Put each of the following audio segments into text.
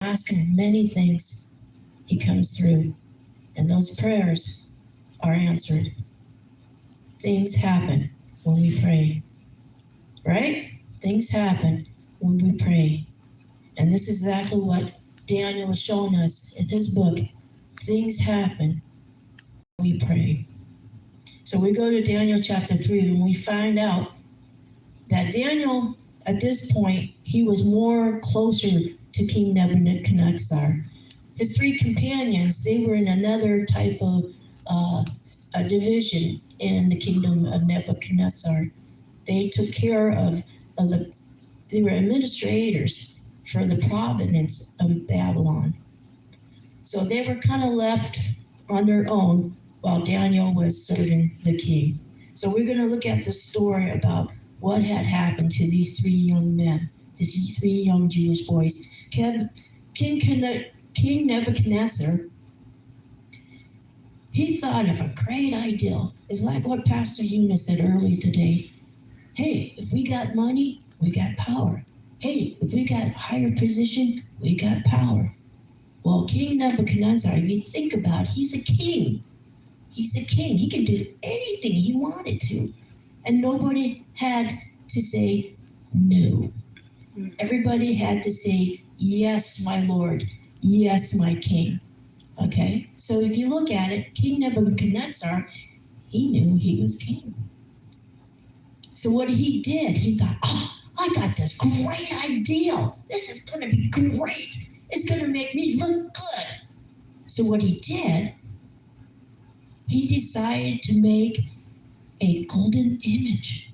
ask him many things, he comes through. And those prayers are answered. Things happen when we pray. Right? Things happen when we pray. And this is exactly what Daniel was showing us in his book. Things happen when we pray. So we go to Daniel chapter 3 and we find out that Daniel, at this point, he was more closer to King Nebuchadnezzar. His three companions, they were in another type of a division in the kingdom of Nebuchadnezzar. They took care of they were administrators for the province of Babylon. So they were kind of left on their own while Daniel was serving the king. So we're going to look at the story about what had happened to these three young men, these three young Jewish boys. King Nebuchadnezzar, he thought of a great idea. It's like what Pastor Eunice said earlier today. Hey, if we got money, we got power. Hey, if we got higher position, we got power. Well, King Nebuchadnezzar, if you think about it, he's a king. He's a king. He can do anything he wanted to. And nobody had to say no. Everybody had to say, yes, my Lord. Yes, my king. Okay? So if you look at it, King Nebuchadnezzar, he knew he was king. So what he did, he thought, oh, I got this great idea. This is going to be great. It's going to make me look good. So what he did, he decided to make a golden image.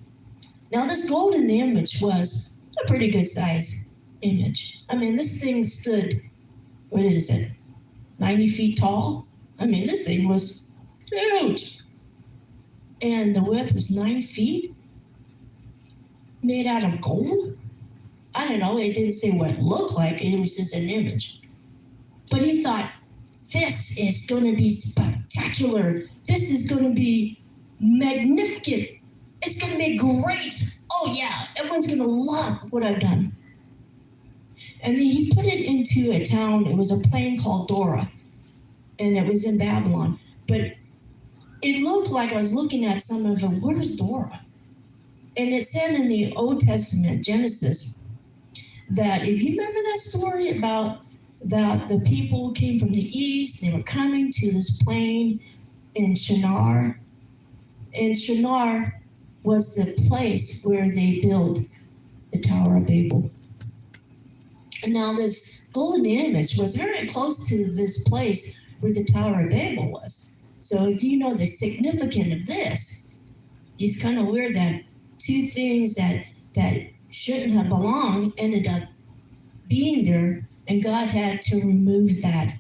Now this golden image was a pretty good size image. I mean, this thing stood, what is it, 90 feet tall? I mean, this thing was huge. And the width was 9 feet, made out of gold. I don't know, it didn't say what it looked like, it was just an image. But he thought, this is going to be spectacular. This is going to be magnificent. It's going to be great. Oh yeah, everyone's going to love what I've done. And then he put it into a town, it was a plain called Dora, and it was in Babylon. But it looked like I was looking at some of it, where's Dora? And it said in the Old Testament, Genesis, that if you remember that story about the people who came from the east, they were coming to this plain in Shinar. And Shinar was the place where they built the Tower of Babel. And now this golden image was very close to this place where the Tower of Babel was. So if you know the significance of this, it's kind of weird that two things that shouldn't have belonged ended up being there, and God had to remove that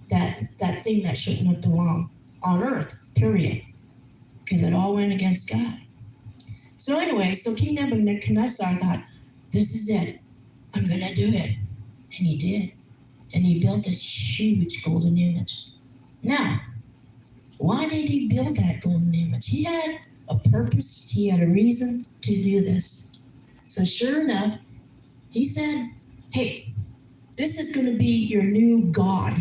thing that shouldn't have belonged on earth, period, because it all went against God. So anyway, so King Nebuchadnezzar thought, this is it. I'm going to do it. And he did. And he built this huge golden image. Now, why did he build that golden image? He had a purpose. He had a reason to do this. So sure enough, he said, hey, this is going to be your new God.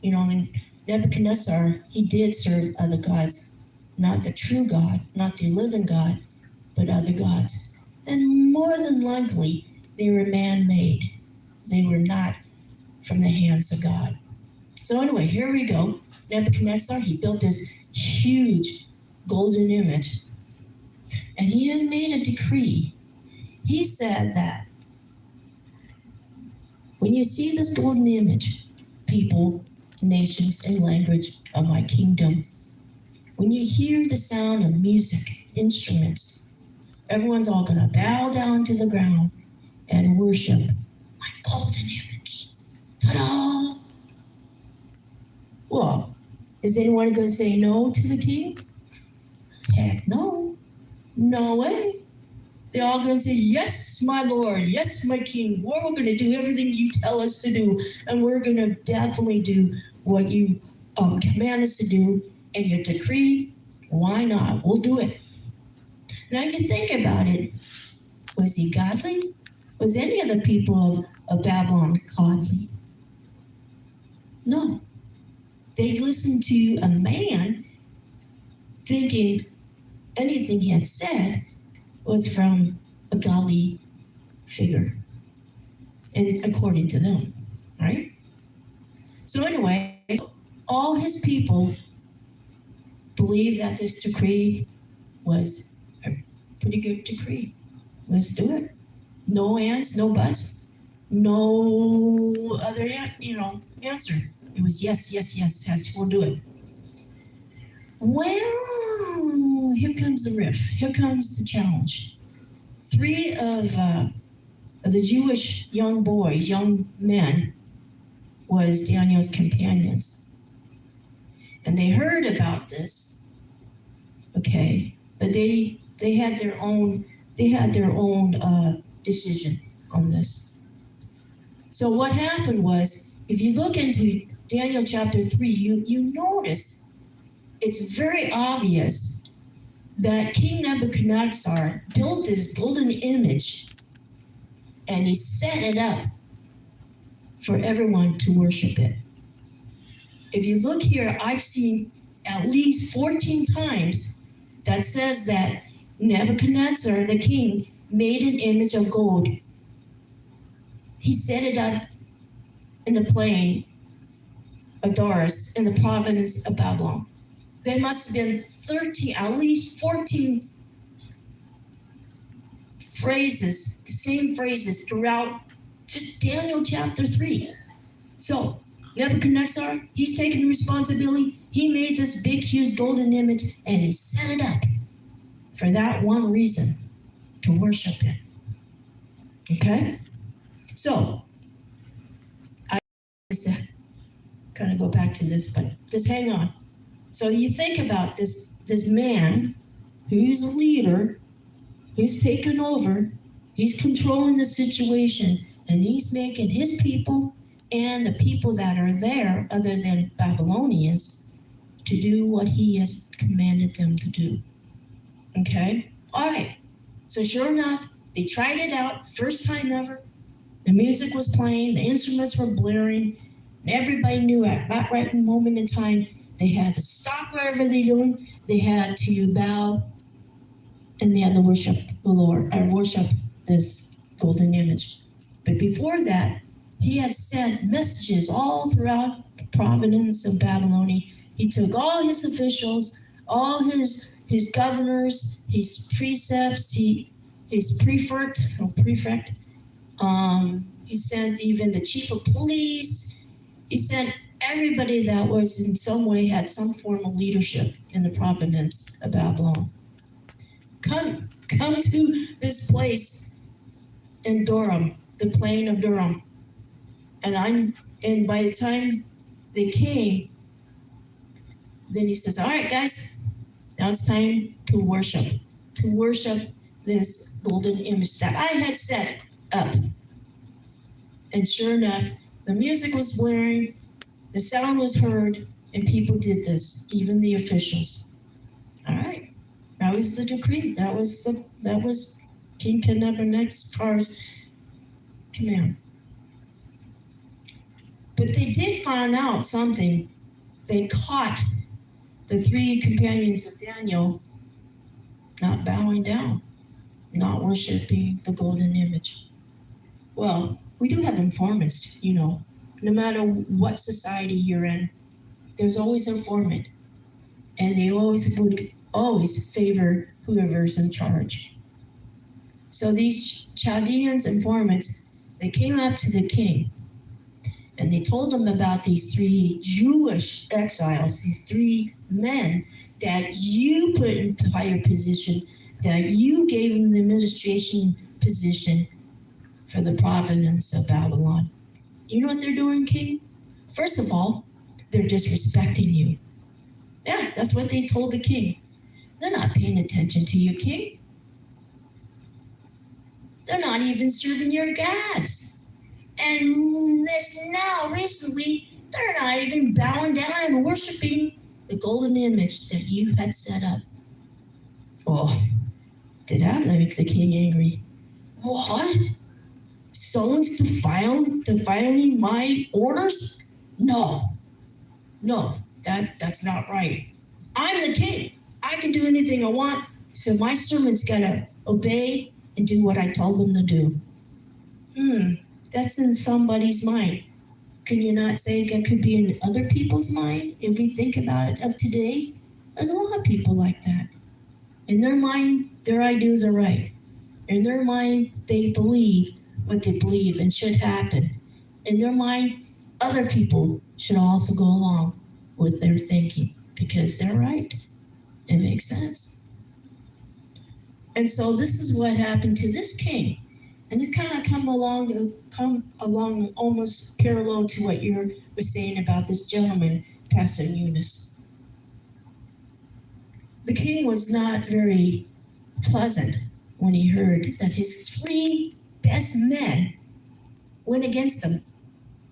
You know, and Nebuchadnezzar, he did serve other gods, not the true God, not the living God, but other gods. And more than likely, they were man-made. They were not from the hands of God. So anyway, here we go. Nebuchadnezzar, he built this huge golden image. And he had made a decree. He said that when you see this golden image, people, nations, and language of my kingdom, when you hear the sound of music, instruments, everyone's all going to bow down to the ground and worship my golden image. Ta-da! Well, is anyone going to say no to the king? Heck no. No way. They're all going to say, yes, my Lord, yes, my king. We're going to do everything you tell us to do, and we're going to definitely do what you command us to do, and your decree, why not? We'll do it. Now, if you think about it, was he godly? Was any of the people of Babylon godly? No. They listened to a man thinking anything he had said was from a godly figure, and according to them, right? So anyway, all his people believed that this decree was a pretty good decree. Let's do it. No ands, no buts, no other, answer. It was yes, yes, yes, yes, we'll do it. Well, here comes the riff. Here comes the challenge. 3 of the Jewish young boys, young men, was Daniel's companions. And they heard about this, okay, but they had their own decision on this. So what happened was, if you look into Daniel chapter 3, you notice it's very obvious that King Nebuchadnezzar built this golden image and he set it up for everyone to worship it. If you look here, I've seen at least 14 times that says that Nebuchadnezzar, the king, made an image of gold. He set it up in the plain of Dars in the province of Babylon. There must have been at least 14 phrases, the same phrases throughout just Daniel chapter 3. So Nebuchadnezzar, he's taking responsibility. He made this big, huge golden image and he set it up for that one reason, to worship it. Okay? So, I just kind of go back to this, but just hang on. So you think about this man who's a leader, who's taken over, he's controlling the situation, and he's making his people and the people that are there, other than Babylonians, to do what he has commanded them to do. Okay? All right. So sure enough, they tried it out, first time ever. The music was playing, the instruments were blaring, and everybody knew at that right moment in time, they had to stop whatever they're doing. They had to bow, and they had to worship the Lord, or worship this golden image. But before that, he had sent messages all throughout the province of Babylonia. He took all his officials, all his governors, his precepts, his prefect. He sent even the chief of police. He sent everybody that was in some way had some form of leadership in the province of Babylon. Come to this place in Durham, the plain of Durham. And by the time they came, then he says, all right, guys, now it's time to worship this golden image that I had set up. And sure enough, the music was blaring, the sound was heard, and people did this, even the officials. All right, that was the decree. That was King Nebuchadnezzar's command. But they did find out something. They caught the 3 companions of Daniel not bowing down, not worshiping the golden image. Well, we do have informants, no matter what society you're in, there's always an informant. And they always favor whoever's in charge. So these Chaldeans informants, they came up to the king and they told him about these 3 Jewish exiles, these 3 men that you put in higher position, that you gave them the administration position for the province of Babylon. You know what they're doing, king? First of all, they're disrespecting you. Yeah, that's what they told the king. They're not paying attention to you, king. They're not even serving your gods. And recently, they're not even bowing down and worshiping the golden image that you had set up. Oh, did that make the king angry? What? Someone's defiling my orders? No, that's not right. I'm the king. I can do anything I want, so my servants gotta obey and do what I told them to do. That's in somebody's mind. Can you not say that could be in other people's mind? If we think about it of today, there's a lot of people like that. In their mind, their ideas are right. In their mind, they believe what they believe and should happen. In their mind, other people should also go along with their thinking because they're right. It makes sense. And so this is what happened to this king. And it kind of come along almost parallel to what you were saying about this gentleman, Pastor Eunice. The king was not very pleasant when he heard that his 3 best men went against him